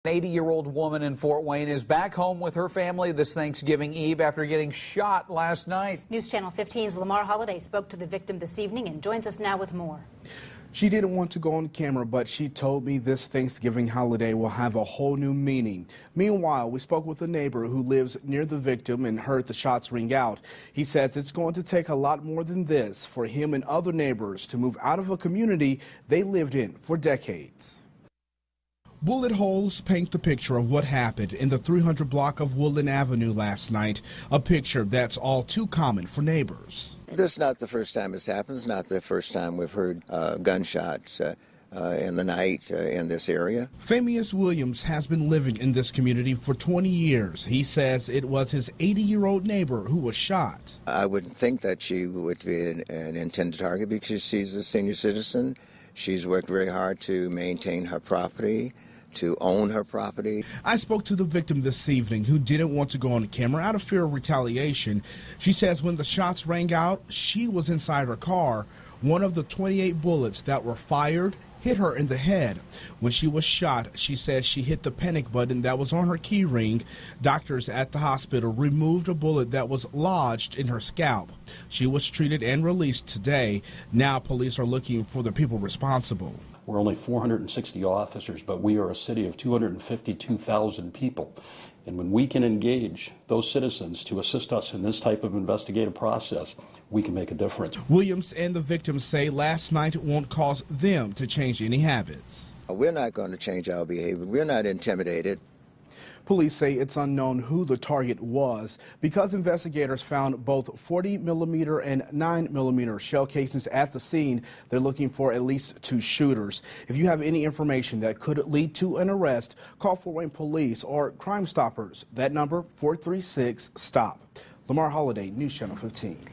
An 80-year-old woman in Fort Wayne is back home with her family this Thanksgiving Eve after getting shot last night. News Channel 15's Lamar Holliday spoke to the victim this evening and joins us now with more. She didn't want to go on camera, but she told me this Thanksgiving holiday will have a whole new meaning. Meanwhile, we spoke with a neighbor who lives near the victim and heard the shots ring out. He says it's going to take a lot more than this for him and other neighbors to move out of a community they lived in for decades. Bullet holes paint the picture of what happened in the 300 block of Woodland Avenue last night, a picture that's all too common for neighbors. This is not the first time this happens. It's not the first time we've heard gunshots in the night in this area. Famius Williams has been living in this community for 20 years. He says it was his 80-year-old neighbor who was shot. I wouldn't think that she would be an intended target because she's a senior citizen. She's worked very hard to maintain her property, to own her property. I spoke to the victim this evening who didn't want to go on camera out of fear of retaliation. She says when the shots rang out, she was inside her car. One of the 28 bullets that were fired hit her in the head. When she was shot, she says she hit the panic button that was on her key ring. Doctors at the hospital removed a bullet that was lodged in her scalp. She was treated and released today. Now police are looking for the people responsible. We're only 460 officers, but we are a city of 252,000 people. And when we can engage those citizens to assist us in this type of investigative process, we can make a difference. Williams and the victims say last night won't cause them to change any habits. We're not going to change our behavior. We're not intimidated. Police say it's unknown who the target was because investigators found both 40mm and 9mm shell casings at the scene. They're looking for at least 2 shooters. If you have any information that could lead to an arrest, call Fort Wayne Police or Crime Stoppers. That number, 436-STOP. Lamar Holliday, News Channel 15.